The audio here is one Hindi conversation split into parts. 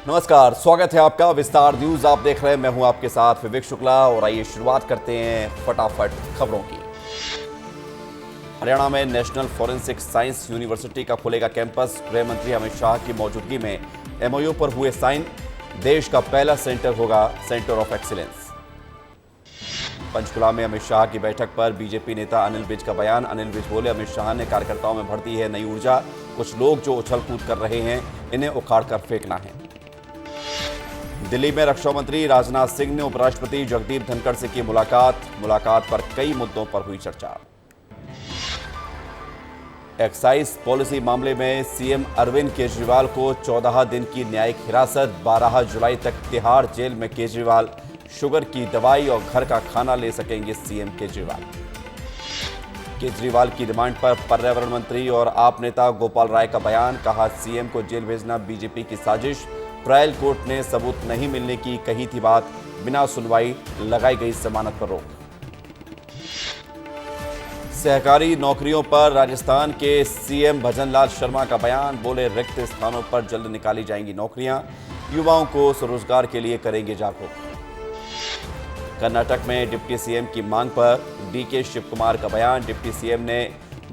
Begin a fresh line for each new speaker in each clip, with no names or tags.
नमस्कार, स्वागत है आपका विस्तार न्यूज। आप देख रहे हैं, मैं हूं आपके साथ विवेक शुक्ला। और आइए शुरुआत करते हैं फटाफट खबरों की। हरियाणा में नेशनल फॉरेंसिक साइंस यूनिवर्सिटी का खुलेगा कैंपस। गृह मंत्री अमित शाह की मौजूदगी में एमओयू पर हुए साइन। देश का पहला सेंटर होगा सेंटर ऑफ एक्सीलेंस। पंचकुला में अमित शाह की बैठक पर बीजेपी नेता अनिल विज का बयान। अनिल विज बोले, अमित शाह ने कार्यकर्ताओं में भर दी है नई ऊर्जा। कुछ लोग जो उछल कूद कर रहे हैं, इन्हें उखाड़ कर फेंकना है। दिल्ली में रक्षा मंत्री राजनाथ सिंह ने उपराष्ट्रपति जगदीप धनखड़ से की मुलाकात पर कई मुद्दों पर हुई चर्चा। एक्साइज पॉलिसी मामले में सीएम अरविंद केजरीवाल को 14 दिन की न्यायिक हिरासत। 12 जुलाई तक तिहाड़ जेल में केजरीवाल। शुगर की दवाई और घर का खाना ले सकेंगे सीएम केजरीवाल की डिमांड पर पर्यावरण मंत्री और आप नेता गोपाल राय का बयान। कहा, सीएम को जेल भेजना बीजेपी की साजिश। ट्रायल कोर्ट ने सबूत नहीं मिलने की कही थी बात। बिना सुनवाई लगाई गई जमानत पर रोक। सहकारी नौकरियों पर राजस्थान के सीएम भजनलाल शर्मा का बयान। बोले, रिक्त स्थानों पर जल्द निकाली जाएंगी नौकरियां। युवाओं को स्वरोजगार के लिए करेंगे जागरूक। कर्नाटक में डिप्टी सीएम की मांग पर डीके शिव कुमार का बयान। डिप्टी सीएम ने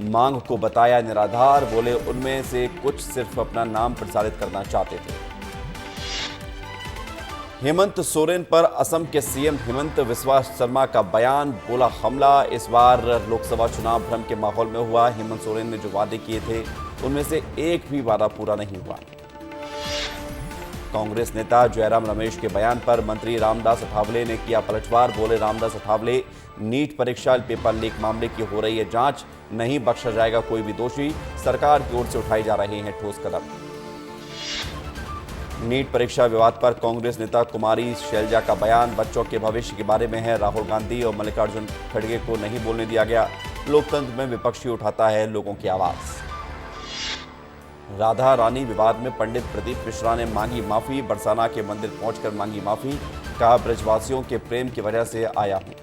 मांग को बताया निराधार। बोले, उनमें से कुछ सिर्फ अपना नाम प्रसारित करना चाहते थे। हेमंत सोरेन पर असम के सीएम हेमंत बिस्वा शर्मा का बयान। बोला, हमला इस बार लोकसभा चुनाव भ्रम के माहौल में हुआ। हेमंत सोरेन ने जो वादे किए थे, उनमें से एक भी वादा पूरा नहीं हुआ। कांग्रेस नेता जयराम रमेश के बयान पर मंत्री रामदास अठावले ने किया पलटवार। बोले, रामदास अठावले, नीट परीक्षा पेपर लीक मामले की हो रही है जांच। नहीं बख्शा जाएगा कोई भी दोषी। सरकार की ओर से उठाए जा रहे हैं ठोस कदम। नीट परीक्षा विवाद पर कांग्रेस नेता कुमारी शैलजा का बयान। बच्चों के भविष्य के बारे में है। राहुल गांधी और मल्लिकार्जुन खड़गे को नहीं बोलने दिया गया। लोकतंत्र में विपक्षी उठाता है लोगों की आवाज। राधा रानी विवाद में पंडित प्रदीप मिश्रा ने मांगी माफी। बरसाना के मंदिर पहुंचकर मांगी माफी। कहा, ब्रजवासियों के प्रेम की वजह से आया हूं।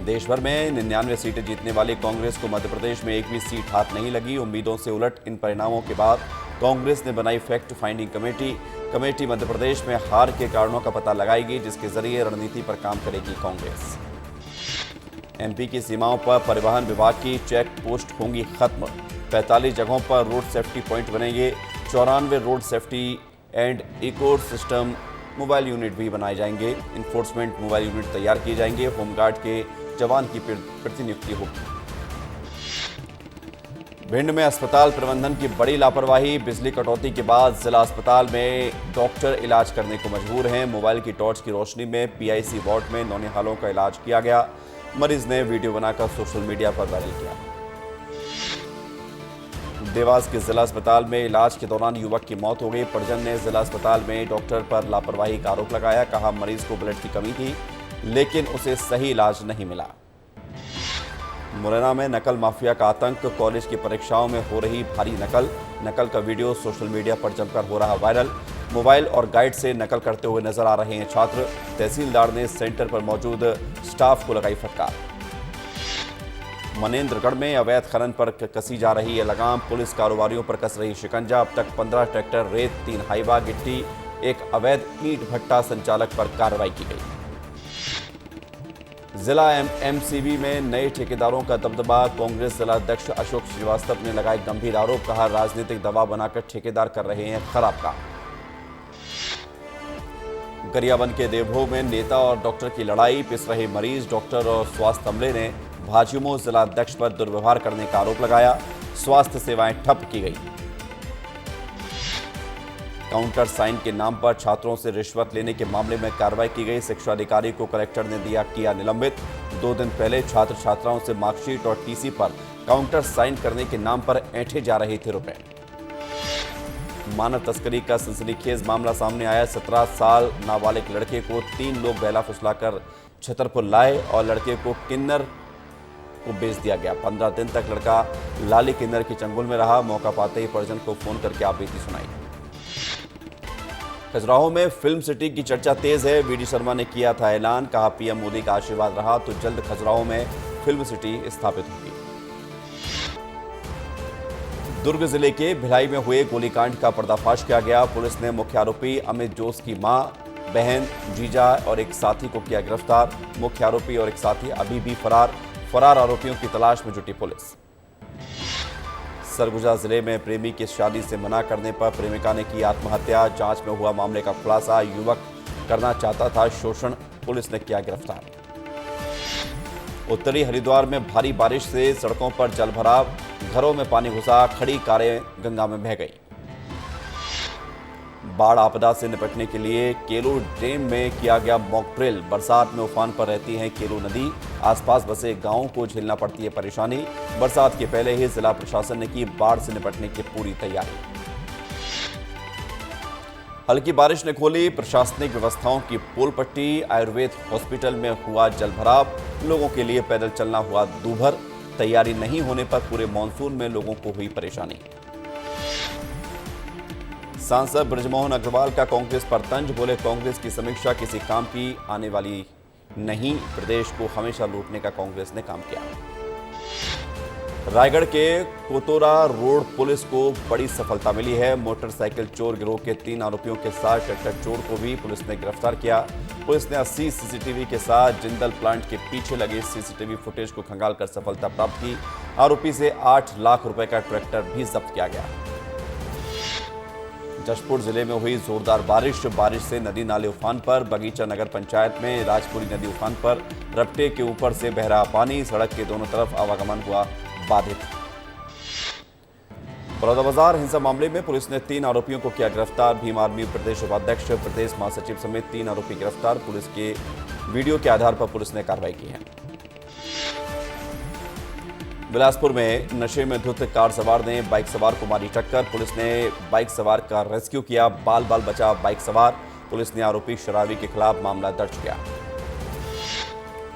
देश भर में 99 सीटें जीतने वाली कांग्रेस को मध्य प्रदेश में एक भी सीट हाथ नहीं लगी। उम्मीदों से उलट इन परिणामों के बाद कांग्रेस ने बनाई fact finding committee Madhya Pradesh में हार के कारणों का पता लगाएगी, जिसके जरिए रणनीति पर काम करेगी कांग्रेस। एमपी की सीमाओं पर परिवहन विभाग की चेक पोस्ट होंगी खत्म। 45 जगहों पर रोड सेफ्टी पॉइंट बनेंगे। 94 road safety and eco system mobile unit भी बनाए जाएंगे। इन्फोर्समेंट मोबाइल यूनिट तैयार किए जाएंगे। होमगार्ड के जवान की प्रतिनियुक्ति होगी। भिंड में अस्पताल प्रबंधन की बड़ी लापरवाही। बिजली कटौती के बाद जिला अस्पताल में डॉक्टर इलाज करने को मजबूर हैं। मोबाइल की टॉर्च की रोशनी में पीआईसी वार्ड में नौनिहालों का इलाज किया गया। मरीज ने वीडियो बनाकर सोशल मीडिया पर वायरल किया। देवास के जिला अस्पताल में इलाज के दौरान युवक की मौत हो गई। परिजन ने जिला अस्पताल में डॉक्टर पर लापरवाही का आरोप लगाया। कहा, मरीज को ब्लड की कमी थी, लेकिन उसे सही इलाज नहीं मिला। मुरैना में नकल माफिया का आतंक। कॉलेज की परीक्षाओं में हो रही भारी नकल का वीडियो सोशल मीडिया पर जमकर हो रहा वायरल। मोबाइल और गाइड से नकल करते हुए नजर आ रहे हैं छात्र। तहसीलदार ने सेंटर पर मौजूद स्टाफ को लगाई फटकार। मनेंद्रगढ़ में अवैध खनन पर कसी जा रही है लगाम। पुलिस कारोबारियों पर कस रही शिकंजा। अब तक 15 ट्रैक्टर रेत, 3 हाइवा गिट्टी, एक अवैध ईंट भट्टा संचालक पर कार्रवाई की गई। जिला एमसीबी में नए ठेकेदारों का दबदबा। कांग्रेस जिला अध्यक्ष अशोक श्रीवास्तव ने लगाए गंभीर आरोप। कहा, राजनीतिक दबाव बनाकर ठेकेदार कर रहे हैं खराब काम। गरियाबंद के देवभोग में नेता और डॉक्टर की लड़ाई। पिस रहे मरीज। डॉक्टर और स्वास्थ्य अमले ने भाजयुमो जिला अध्यक्ष पर दुर्व्यवहार करने का आरोप लगाया। स्वास्थ्य सेवाएं ठप की गई। काउंटर साइन के नाम पर छात्रों से रिश्वत लेने के मामले में कार्रवाई की गई। शिक्षा अधिकारी को कलेक्टर ने किया निलंबित। 2 दिन पहले छात्र छात्राओं से मार्कशीट और टीसी पर काउंटर साइन करने के नाम पर ऐंठे जा रहे थे रुपए। मानव तस्करी का सनसनीखेज मामला सामने आया। 17 साल नाबालिग लड़के को 3 लोग बहला फुसलाकर छतरपुर लाए और लड़के को किन्नर को बेच दिया गया। 15 दिन तक लड़का लाली किन्नर के चंगुल में रहा। मौका पाते ही परिजन को फोन करके आपबीती सुनाई। खजुराहो में फिल्म सिटी की चर्चा तेज है। वीडी शर्मा ने किया था ऐलान। कहा, पीएम मोदी का आशीर्वाद रहा तो जल्द खजुराहो में फिल्म सिटी स्थापित होगी। दुर्ग जिले के भिलाई में हुए गोलीकांड का पर्दाफाश किया गया। पुलिस ने मुख्य आरोपी अमित जोश की मां, बहन, जीजा और एक साथी को किया गिरफ्तार। मुख्य आरोपी और एक साथी अभी भी फरार आरोपियों की तलाश में जुटी पुलिस। सरगुजा जिले में प्रेमी की शादी से मना करने पर प्रेमिका ने की आत्महत्या। जांच में हुआ मामले का खुलासा। युवक करना चाहता था शोषण, पुलिस ने किया गिरफ्तार। उत्तरी हरिद्वार में भारी बारिश से सड़कों पर जलभराव, घरों में पानी घुसा, खड़ी कारें गंगा में बह गई। बाढ़ आपदा से निपटने के लिए केलो डैम में किया गया मॉक ड्रिल। बरसात में उफान पर रहती है केलो नदी। आसपास बसे गांवों को झेलना पड़ती है परेशानी। बरसात के पहले ही जिला प्रशासन ने की बाढ़ से निपटने की पूरी तैयारी। हल्की बारिश ने खोली प्रशासनिक व्यवस्थाओं की पोल पट्टी। आयुर्वेद हॉस्पिटल में हुआ जलभराव, लोगों के लिए पैदल चलना हुआ दूभर। तैयारी नहीं होने पर पूरे मानसून में लोगों को हुई परेशानी। सांसद बृजमोहन अग्रवाल का कांग्रेस पर तंज, बोले कांग्रेस की समीक्षा किसी काम की आने वाली नहीं, प्रदेश को हमेशा लूटने का कांग्रेस ने काम किया। रायगढ़ के कोतोरा रोड पुलिस को बड़ी सफलता मिली है। मोटरसाइकिल चोर गिरोह के 3 आरोपियों के साथ ट्रैक्टर चोर को भी पुलिस ने गिरफ्तार किया। पुलिस ने 80 सीसीटीवी के साथ जिंदल प्लांट के पीछे लगे सीसीटीवी फुटेज को खंगालकर सफलता प्राप्त की। आरोपी से 8 लाख रुपए का ट्रैक्टर भी जब्त किया गया। जशपुर जिले में हुई जोरदार बारिश से नदी नाले उफान पर। बगीचा नगर पंचायत में राजपुरी नदी उफान पर, रपटे के ऊपर से बह रहा पानी, सड़क के दोनों तरफ आवागमन हुआ बाधित। बलौदाबाजार हिंसा मामले में पुलिस ने 3 आरोपियों को किया गिरफ्तार। भीम आर्मी प्रदेश उपाध्यक्ष, प्रदेश महासचिव समेत 3 आरोपी गिरफ्तार। पुलिस के वीडियो के आधार पर पुलिस ने कार्रवाई की है। बिलासपुर में नशे में धुत कार सवार ने बाइक सवार को मारी टक्कर। पुलिस ने बाइक सवार का रेस्क्यू किया। बाल बचा बाइक सवार। पुलिस ने आरोपी शराबी के खिलाफ मामला दर्ज किया।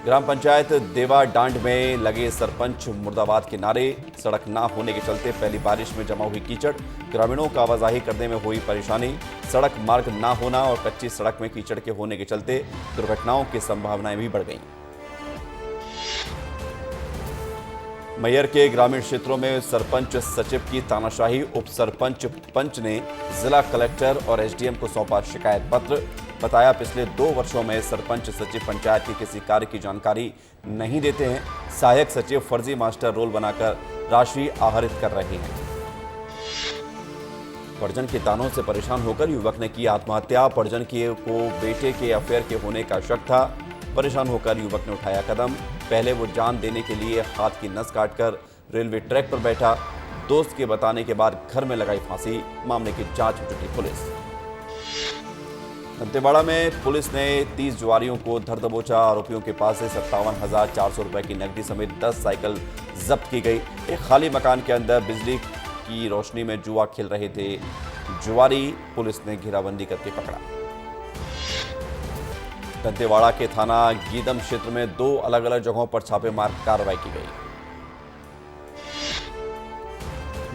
ग्राम पंचायत देवा डांड में लगे सरपंच मुर्दाबाद के नारे। सड़क ना होने के चलते पहली बारिश में जमा हुई कीचड़, ग्रामीणों का आवाजाही करने में हुई परेशानी। सड़क मार्ग ना होना और कच्ची सड़क में कीचड़ के होने के चलते दुर्घटनाओं की संभावनाएं भी बढ़ गईं। मैयर के ग्रामीण क्षेत्रों में सरपंच सचिव की तानाशाही। उप सरपंच पंच ने जिला कलेक्टर और एसडीएम को सौंपा शिकायत पत्र। बताया पिछले 2 वर्षों में सरपंच सचिव पंचायत के किसी कार्य की जानकारी नहीं देते हैं। सहायक सचिव फर्जी मास्टर रोल बनाकर राशि आहरित कर रहे हैं। परिजन के तानों से परेशान होकर युवक ने की आत्महत्या। परिजन को बेटे के अफेयर के होने का शक था। परेशान होकर युवक ने उठाया कदम। पहले वो जान देने के लिए हाथ की नस काटकर रेलवे ट्रैक पर बैठा। दोस्त के बताने के बाद घर में लगाई फांसी। मामले की जांच में जुटी पुलिस। दंतेवाड़ा में पुलिस ने 30 जुआरियों को धर दबोचा। आरोपियों के पास से 57,400 रुपए की नकदी समेत 10 साइकिल जब्त की गई। एक खाली मकान के अंदर बिजली की रोशनी में जुआ खेल रहे थे जुआरी। पुलिस ने घेराबंदी करके पकड़ा। दंतेवाड़ा के थाना गीदम क्षेत्र में 2 अलग अलग जगहों पर छापेमार कार्रवाई की गई।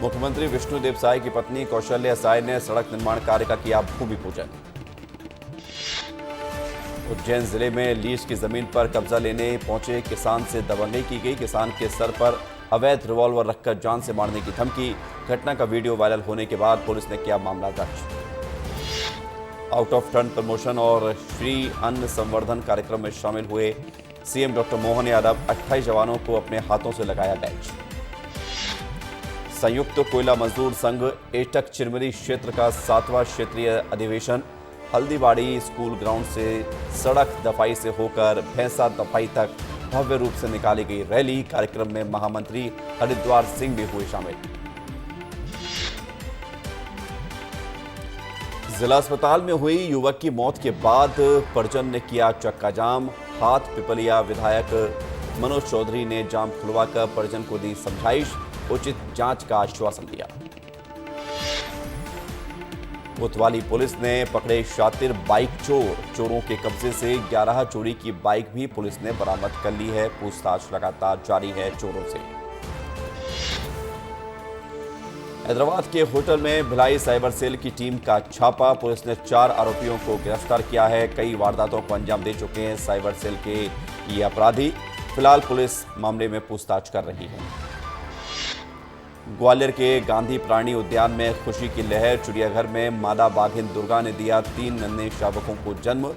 मुख्यमंत्री विष्णुदेव साय की पत्नी कौशल्या साय ने सड़क निर्माण कार्य का किया भूमि पूजन। उज्जैन जिले में लीज की जमीन पर कब्जा लेने पहुंचे किसान से दबंगई की गई। किसान के सर पर अवैध रिवॉल्वर रखकर जान से मारने की धमकी। घटना का वीडियो वायरल होने के बाद पुलिस ने किया मामला दर्ज। आउट ऑफ टर्न प्रमोशन और श्री अन्न संवर्धन कार्यक्रम में शामिल हुए सीएम डॉक्टर मोहन यादव। 28 जवानों को अपने हाथों से लगाया बैच। संयुक्त कोयला मजदूर संघ एटक चिरमिरी क्षेत्र का 7वां क्षेत्रीय अधिवेशन। हल्दीबाड़ी स्कूल ग्राउंड से सड़क दफाई से होकर भैंसा दफाई तक भव्य रूप से निकाली गई रैली। कार्यक्रम में महामंत्री हरिद्वार सिंह भी हुए शामिल। जिला अस्पताल में हुई युवक की मौत के बाद परिजन ने किया चक्का जाम। हाथ पिपलिया विधायक मनोज चौधरी ने जाम खुलवाकर परिजन को दी समझाइश। उचित जांच का आश्वासन दिया। कोतवाली पुलिस ने पकड़े शातिर बाइक चोर। चोरों के कब्जे से 11 चोरी की बाइक भी पुलिस ने बरामद कर ली है। पूछताछ लगातार जारी है चोरों से। हैदराबाद के होटल में भिलाई साइबर सेल की टीम का छापा। पुलिस ने 4 आरोपियों को गिरफ्तार किया है। कई वारदातों को अंजाम दे चुके हैं साइबर सेल के ये अपराधी। फिलहाल पुलिस मामले में पूछताछ कर रही है। ग्वालियर के गांधी प्राणी उद्यान में खुशी की लहर। चिड़ियाघर में मादा बाघिन दुर्गा ने दिया 3 नन्हे शावकों को जन्म।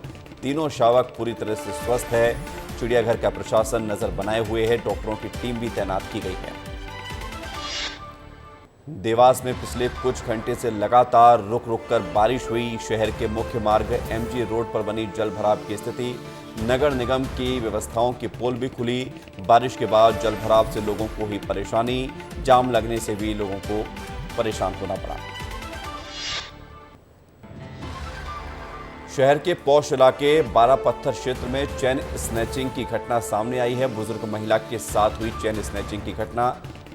तीनों शावक पूरी तरह से स्वस्थ है। चिड़ियाघर का प्रशासन नजर बनाए हुए है। डॉक्टरों की टीम भी तैनात की गई है। देवास में पिछले कुछ घंटे से लगातार रुक रुक कर बारिश हुई। शहर के मुख्य मार्ग एमजी रोड पर बनी जल भराव की स्थिति। नगर निगम की व्यवस्थाओं की पोल भी खुली। बारिश के बाद जल भराव से लोगों को हुई परेशानी। जाम लगने से भी लोगों को परेशान होना पड़ा। शहर के पौष इलाके 12 पत्थर क्षेत्र में चेन स्नैचिंग की घटना सामने आई है। बुजुर्ग महिला के साथ हुई चेन स्नैचिंग की घटना।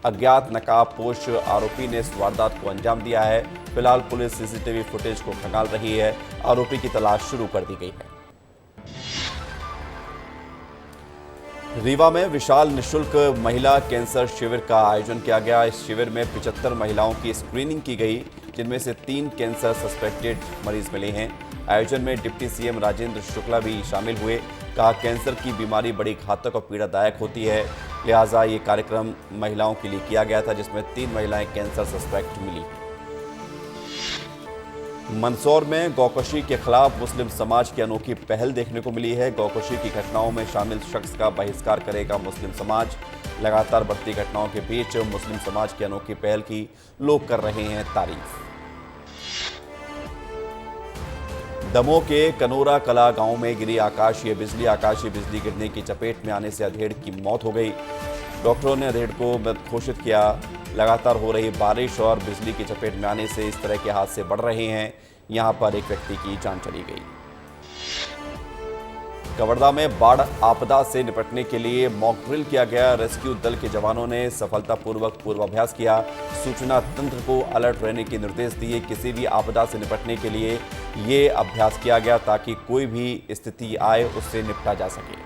अज्ञात नकाबपोश आरोपी ने इस वारदात को अंजाम दिया है। फिलहाल पुलिस सीसीटीवी फुटेज को खंगाल रही है। आरोपी की तलाश शुरू कर दी गई है। रीवा में विशाल निःशुल्क महिला कैंसर शिविर का आयोजन किया गया। इस शिविर में 75 महिलाओं की स्क्रीनिंग की गई, जिनमें से 3 कैंसर सस्पेक्टेड मरीज मिले हैं। आयोजन में डिप्टी सीएम राजेंद्र शुक्ला भी शामिल हुए। कहा, कैंसर की बीमारी बड़ी घातक और पीड़ादायक होती है, लिहाजा ये कार्यक्रम महिलाओं के लिए किया गया था, जिसमें 3 महिलाएं कैंसर सस्पेक्ट मिली। मंदसौर में गौकशी के खिलाफ मुस्लिम समाज की अनोखी पहल देखने को मिली है। गौकशी की घटनाओं में शामिल शख्स का बहिष्कार करेगा मुस्लिम समाज। लगातार बढ़ती घटनाओं के बीच मुस्लिम समाज की अनोखी पहल की लोग कर रहे हैं तारीफ। दमोह के कनोरा कला गांव में गिरी आकाशीय बिजली गिरने की चपेट में आने से अधेड़ की मौत हो गई। डॉक्टरों ने अधेड़ को मृत घोषित किया। लगातार हो रही बारिश और बिजली की चपेट में आने से इस तरह के हादसे बढ़ रहे हैं। यहां पर एक व्यक्ति की जान चली गई। कवर्धा में बाढ़ आपदा से निपटने के लिए मॉक ड्रिल किया गया। रेस्क्यू दल के जवानों ने सफलतापूर्वक पूर्वाभ्यास किया। सूचना तंत्र को अलर्ट रहने के निर्देश दिए। किसी भी आपदा से निपटने के लिए ये अभ्यास किया गया ताकि कोई भी स्थिति आए उससे निपटा जा सके।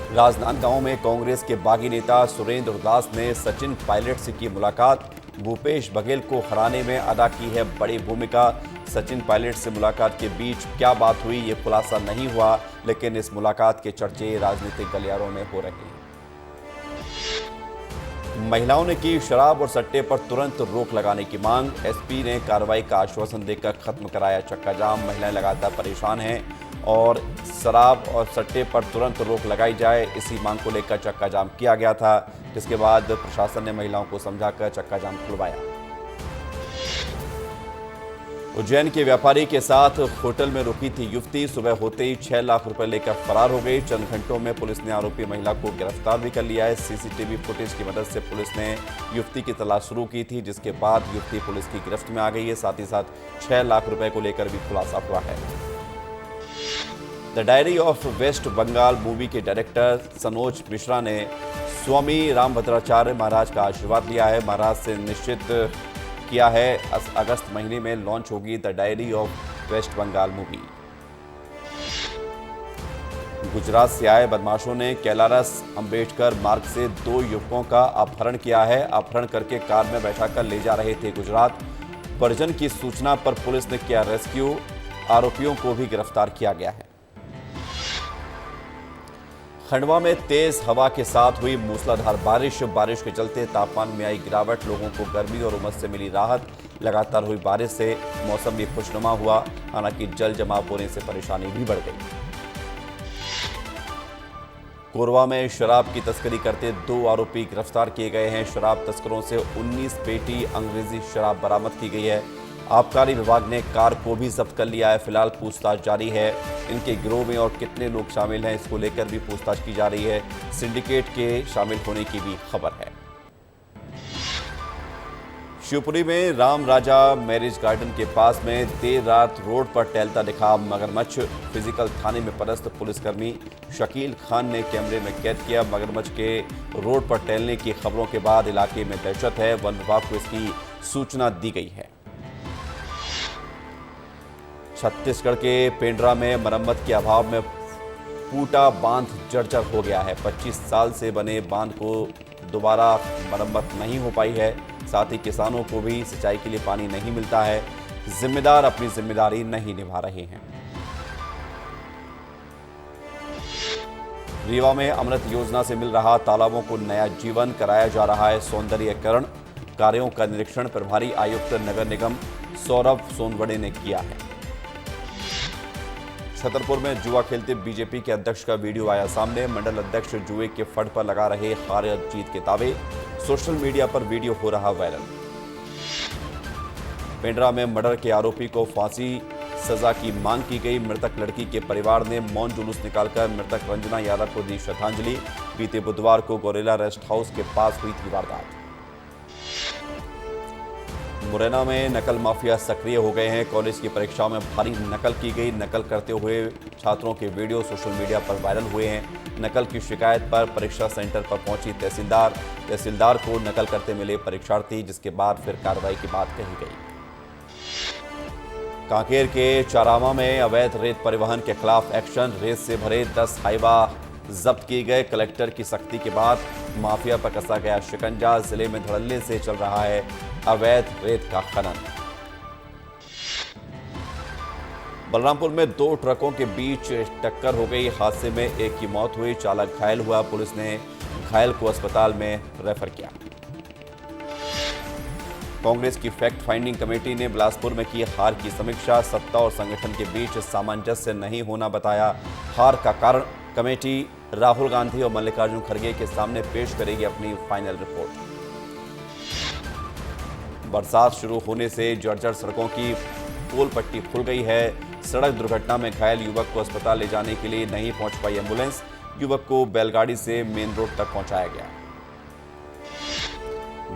राजनांदगांव में कांग्रेस के बागी नेता सुरेंद्र दास ने सचिन पायलट से की मुलाकात। भूपेश बघेल को हराने में अदा की है बड़ी भूमिका। सचिन पायलट से मुलाकात के बीच क्या बात हुई ये खुलासा नहीं हुआ, लेकिन इस मुलाकात के चर्चे राजनीतिक गलियारों में हो रहे हैं। महिलाओं ने की शराब और सट्टे पर तुरंत रोक लगाने की मांग। एसपी ने कार्रवाई का आश्वासन देकर खत्म कराया चक्का जाम। महिलाएं लगातार परेशान हैं और शराब और सट्टे पर तुरंत रोक लगाई जाए, इसी मांग को लेकर चक्का जाम किया गया था, जिसके बाद प्रशासन ने महिलाओं को समझाकर चक्का जाम खुलवाया। उज्जैन के व्यापारी के साथ होटल में रुकी थी युवती। सुबह होते ही 6 लाख रुपए लेकर फरार हो गई। चंद घंटों में पुलिस ने आरोपी महिला को गिरफ्तार भी कर लिया है। सीसीटीवी फुटेज की मदद से पुलिस ने युवती की तलाश शुरू की थी, जिसके बाद युवती पुलिस की गिरफ्त में आ गई है। साथ ही साथ 6 लाख रुपए को लेकर भी खुलासा हुआ है। The diary of West Bengal movie के डायरेक्टर सनोज मिश्रा ने स्वामी रामभद्राचार्य महाराज का आशीर्वाद लिया है। महाराज से निश्चित किया है अगस्त महीने में लॉन्च होगी the diary of West Bengal movie. Gujarat से आए बदमाशों ने कैलारस अंबेडकर मार्ग से 2 युवकों का अपहरण किया है। अपहरण करके कार में बैठाकर ले जा रहे थे गुजरात। परिजन की सूचना पर पुलिस ने किया रेस्क्यू। आरोपियों को भी गिरफ्तार किया गया है। खंडवा में तेज हवा के साथ हुई मूसलाधार बारिश के चलते तापमान में आई गिरावट। लोगों को गर्मी और उमस से मिली राहत। लगातार हुई बारिश से मौसम भी खुशनुमा हुआ, हालांकि जल जमाव होने से परेशानी भी बढ़ गई। कोरबा में शराब की तस्करी करते 2 आरोपी गिरफ्तार किए गए हैं। शराब तस्करों से 19 पेटी अंग्रेजी शराब बरामद की गई है। आबकारी विभाग ने कार को भी जब्त कर लिया है। फिलहाल पूछताछ जारी है। इनके गिरोह में और कितने लोग शामिल हैं, इसको लेकर भी पूछताछ की जा रही है। सिंडिकेट के शामिल होने की भी खबर है। शिवपुरी में राम राजा मैरिज गार्डन के पास में देर रात रोड पर टहलता दिखा मगरमच्छ। फिजिकल थाने में पदस्थ पुलिसकर्मी शकील खान ने कैमरे में कैद किया। मगरमच्छ के रोड पर टहलने की खबरों के बाद इलाके में दहशत है। वन विभाग को इसकी सूचना दी गई है। छत्तीसगढ़ के पेंड्रा में मरम्मत के अभाव में पूटा बांध जर्जर हो गया है। 25 साल से बने बांध को दोबारा मरम्मत नहीं हो पाई है। साथ ही किसानों को भी सिंचाई के लिए पानी नहीं मिलता है। जिम्मेदार अपनी जिम्मेदारी नहीं निभा रहे हैं। रीवा में अमृत योजना से मिल रहा तालाबों को नया जीवन, कराया जा रहा है सौंदर्यीकरण। कार्यों का निरीक्षण प्रभारी आयुक्त नगर निगम सौरभ सोनवड़े ने किया है। छतरपुर में जुआ खेलते बीजेपी के अध्यक्ष का वीडियो आया सामने। मंडल अध्यक्ष जुए के फंड पर लगा रहे हार जीत के दावे। सोशल मीडिया पर वीडियो हो रहा वायरल। पेंड्रा में मर्डर के आरोपी को फांसी सजा की मांग की गई। मृतक लड़की के परिवार ने मौन जुलूस निकालकर मृतक रंजना यादव को दी श्रद्धांजलि। बीते बुधवार को गौरेला रेस्ट हाउस के पास हुई थी वारदात। मुरैना में नकल माफिया सक्रिय हो गए हैं। कॉलेज की परीक्षाओं में भारी नकल की गई। नकल करते हुए छात्रों के वीडियो सोशल मीडिया पर वायरल हुए हैं। नकल की शिकायत पर परीक्षा सेंटर पर पहुंची तहसीलदार को नकल करते मिले परीक्षार्थी, जिसके बाद फिर कार्रवाई की बात कही गई। कांकेर के चारामा में अवैध रेत परिवहन के खिलाफ एक्शन। रेत से भरे 10 हाइवा जब्त किए गए। कलेक्टर की सख्ती के बाद माफिया पर कसा गया शिकंजा। जिले में धड़ल्ले से चल रहा है अवैध रेत का खनन। बलरामपुर में 2 ट्रकों के बीच टक्कर हो गई। हादसे में एक की मौत हुई, चालक घायल हुआ। पुलिस ने घायल को अस्पताल में रेफर किया। कांग्रेस की फैक्ट फाइंडिंग कमेटी ने बिलासपुर में की हार की समीक्षा। सत्ता और संगठन के बीच सामंजस्य नहीं होना बताया हार का कारण। कमेटी राहुल गांधी और मल्लिकार्जुन खड़गे के सामने पेश करेगी अपनी फाइनल रिपोर्ट। बरसात शुरू होने से जर्जर सड़कों की पोल पट्टी खुल गई है। सड़क दुर्घटना में घायल युवक को अस्पताल ले जाने के लिए नहीं पहुंच पाई एम्बुलेंस। युवक को बैलगाड़ी से मेन रोड तक पहुंचाया गया।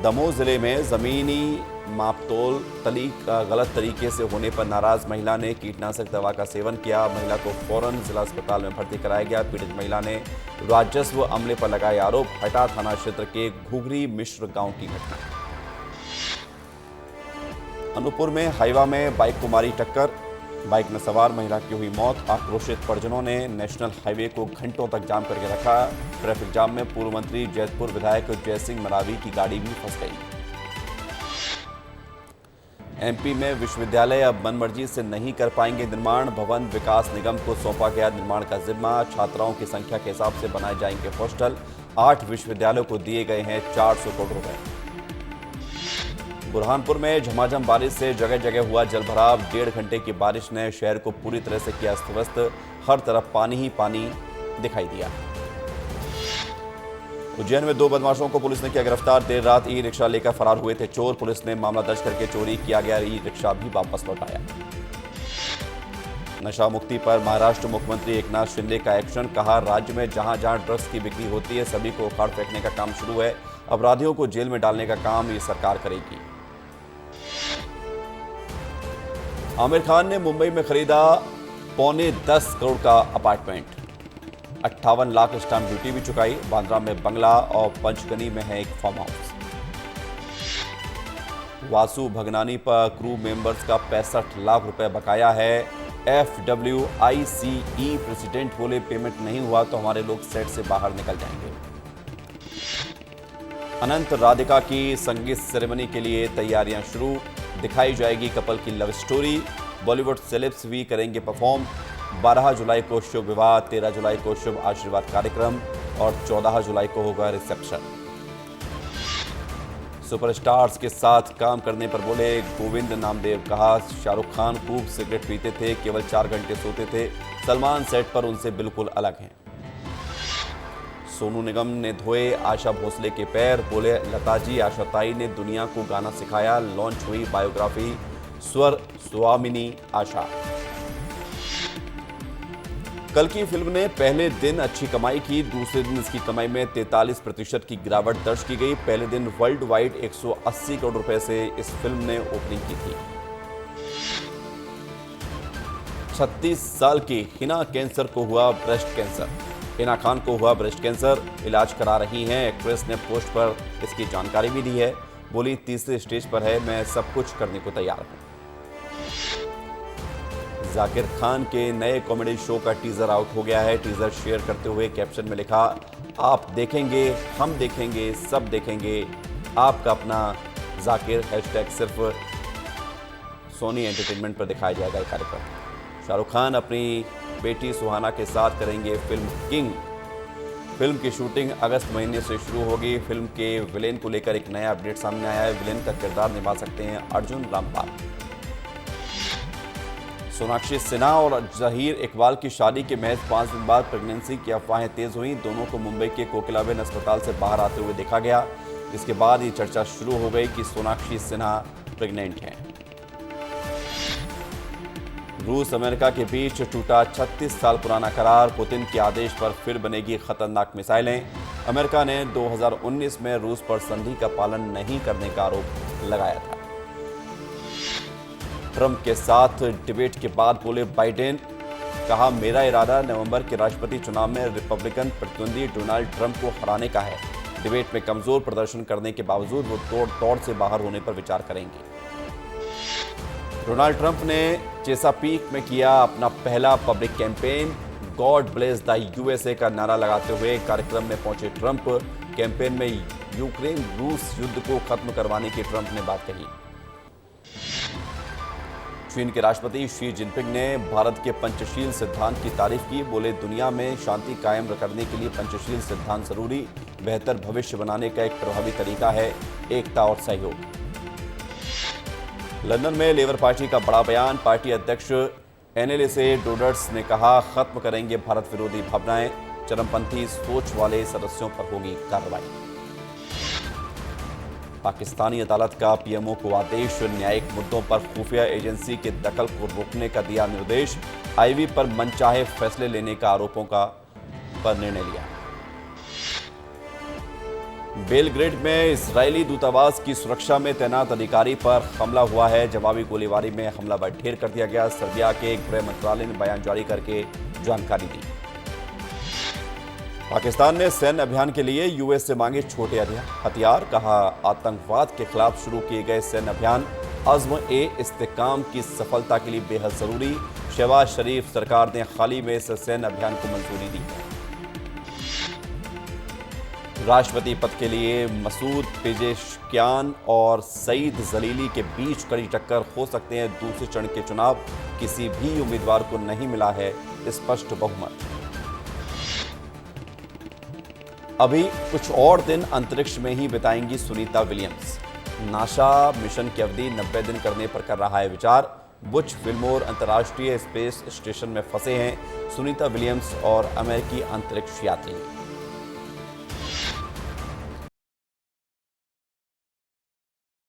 दमोह जिले में जमीनी मापतोल गलत तरीके से होने पर नाराज महिला ने कीटनाशक दवा का सेवन किया। महिला को फौरन जिला अस्पताल में भर्ती कराया गया। पीड़ित महिला ने राजस्व अमले पर लगाए आरोप। हटा थाना क्षेत्र के घुघरी मिश्र गांव की घटना। अनूपपुर में हाईवा में बाइक को मारी टक्कर। बाइक में सवार महिला की हुई मौत। आक्रोशित परिजनों ने नेशनल हाईवे को घंटों तक जाम करके रखा। ट्रैफिक जाम में पूर्व मंत्री जैतपुर विधायक जयसिंह मरावी की गाड़ी भी फंस गई। एमपी में विश्वविद्यालय अब मनमर्जी से नहीं कर पाएंगे निर्माण। भवन विकास निगम को सौंपा गया निर्माण का जिम्मा। छात्राओं की संख्या के हिसाब से बनाए जाएंगे हॉस्टल। 8 विश्वविद्यालयों को दिए गए हैं 400 करोड़ रुपए। बुरहानपुर में झमाझम बारिश से जगह जगह हुआ जलभराव। 1.5 घंटे की बारिश ने शहर को पूरी तरह से किया अस्त-व्यस्त। हर तरफ पानी ही पानी दिखाई दिया। उज्जैन में 2 बदमाशों को पुलिस ने किया गिरफ्तार। देर रात ई रिक्शा लेकर फरार हुए थे चोर। पुलिस ने मामला दर्ज करके चोरी किया गया ई रिक्शा भी वापस लौटाया। नशा मुक्ति पर महाराष्ट्र मुख्यमंत्री एकनाथ शिंदे का एक्शन। कहा, राज्य में जहां जहां ड्रग्स की बिक्री होती है सभी को उखाड़ फेंकने का काम शुरू है। अपराधियों को जेल में डालने का काम ये सरकार करेगी। आमिर खान ने मुंबई में खरीदा 9.25 करोड़ का अपार्टमेंट। 58 लाख स्टाम्प ड्यूटी भी चुकाई। बांद्रा में बंगला और पंचगनी में है एक फार्म हाउस। वासु भगनानी पर क्रू मेंबर्स का 65 लाख रुपए बकाया है। FWICE प्रेसिडेंट बोले, पेमेंट नहीं हुआ तो हमारे लोग सेट से बाहर निकल जाएंगे। अनंत राधिका की संगीत सेरेमनी के लिए तैयारियां शुरू। दिखाई जाएगी कपल की लव स्टोरी। बॉलीवुड सेलेब्स भी करेंगे परफॉर्म। 12 जुलाई को शुभ विवाह, 13 जुलाई को शुभ आशीर्वाद कार्यक्रम और 14 जुलाई को होगा रिसेप्शन। सुपरस्टार्स के साथ काम करने पर बोले गोविंद नामदेव। कहा, शाहरुख खान खूब सिगरेट पीते थे, केवल 4 घंटे सोते थे। सलमान सेट पर उनसे बिल्कुल अलग हैं। सोनू निगम ने धोए आशा भोसले के पैर। बोले, लता जी आशा ताई ने दुनिया को गाना सिखाया। लॉन्च हुई बायोग्राफी स्वर स्वामिनी आशा। कल की फिल्म ने पहले दिन अच्छी कमाई की। दूसरे दिन इसकी कमाई में 43% की गिरावट दर्ज की गई। पहले दिन वर्ल्ड वाइड 180 करोड़ रुपए से इस फिल्म ने ओपनिंग की थी। 36 साल की हिना कैंसर को हुआ ब्रेस्ट कैंसर। हिना खान को हुआ ब्रेस्ट कैंसर, इलाज करा रही हैं। एक्ट्रेस ने पोस्ट पर इसकी जानकारी भी दी है। बोली, 3रे स्टेज पर है, मैं सब कुछ करने को तैयार हूं। जाकिर खान के नए कॉमेडी शो का टीजर आउट हो गया है। टीजर शेयर करते हुए कैप्शन में लिखा, आप देखेंगे, हम देखेंगे, सब देखेंगे, आपका अपना जाकिर। हैशटैग सिर्फ सोनी एंटरटेनमेंट पर दिखाया जाएगा ये कार्यक्रम। शाहरुख खान अपनी बेटी सुहाना के साथ करेंगे फिल्म किंग। फिल्म की शूटिंग अगस्त महीने से शुरू होगी। फिल्म के विलेन को लेकर एक नया अपडेट सामने आया है। विलेन का किरदार निभा सकते हैं अर्जुन रामपाल। सोनाक्षी सिन्हा और जहीर इकबाल की शादी के महज 5 दिन बाद प्रेगनेंसी की अफवाहें तेज हुई। दोनों को मुंबई के कोकिलाबेन अस्पताल से बाहर आते हुए देखा गया। इसके बाद ये चर्चा शुरू हो गई कि सोनाक्षी सिन्हा प्रेग्नेंट हैं। रूस अमेरिका के बीच टूटा 36 साल पुराना करार। पुतिन के आदेश पर फिर बनेगी खतरनाक मिसाइलें। अमेरिका ने 2019 में रूस पर संधि का पालन नहीं करने का आरोप लगाया था। ट्रंप के साथ डिबेट के बाद बोले बाइडेन, कहा मेरा इरादा नवंबर के राष्ट्रपति चुनाव में रिपब्लिकन प्रतिद्वंदी डोनाल्ड ट्रंप को हराने का है। डिबेट में कमजोर प्रदर्शन करने के बावजूद वो तोड़ से बाहर होने पर विचार करेंगे। डोनाल्ड ट्रंप ने चेसापीक में किया अपना पहला public campaign. God bless the USA का नारा लगाते हुए कार्यक्रम में पहुंचे ट्रंप। कैंपेन में यूक्रेन रूस युद्ध को खत्म करवाने की ट्रंप ने बात कही। चीन के राष्ट्रपति शी जिनपिंग ने भारत के पंचशील सिद्धांत की तारीफ की। बोले दुनिया में शांति कायम करने के लिए पंचशील सिद्धांत जरूरी, बेहतर भविष्य बनाने का एक प्रभावी तरीका है एकता और सहयोग। लंदन में लेबर पार्टी का बड़ा बयान। पार्टी अध्यक्ष एनेलिसे डोडर्स ने कहा खत्म करेंगे भारत विरोधी भावनाएं, चरमपंथी सोच वाले सदस्यों पर होगी कार्रवाई। पाकिस्तानी अदालत का पीएमओ को आदेश। न्यायिक मुद्दों पर खुफिया एजेंसी के दखल को रोकने का दिया निर्देश। आईवी पर मनचाहे फैसले लेने का आरोपों पर निर्णय लिया। बेलग्रेड में इजरायली दूतावास की सुरक्षा में तैनात अधिकारी पर हमला हुआ है। जवाबी गोलीबारी में हमलावर ढेर कर दिया गया। सर्बिया के गृह मंत्रालय ने बयान जारी करके जानकारी दी। पाकिस्तान ने सैन्य अभियान के लिए यूएस से मांगे छोटे हथियार। कहा आतंकवाद के खिलाफ शुरू किए गए सैन्य अभियान अज़्म ए इस्तेकाम की सफलता के लिए बेहद जरूरी। शहबाज शरीफ सरकार ने हाल ही में इस सैन्य अभियान को मंजूरी दी है। राष्ट्रपति पद के लिए मसूद पेजेशकियान और सईद जलीली के बीच कड़ी टक्कर हो सकते हैं दूसरे चरण के चुनाव। किसी भी उम्मीदवार को नहीं मिला है स्पष्ट बहुमत। अभी कुछ और दिन अंतरिक्ष में ही बिताएंगी सुनीता विलियम्स। नासा मिशन की अवधि 90 दिन करने पर कर रहा है विचार। बुच विल्मोर अंतर्राष्ट्रीय स्पेस स्टेशन में फंसे हैं सुनीता विलियम्स और अमेरिकी अंतरिक्ष यात्री।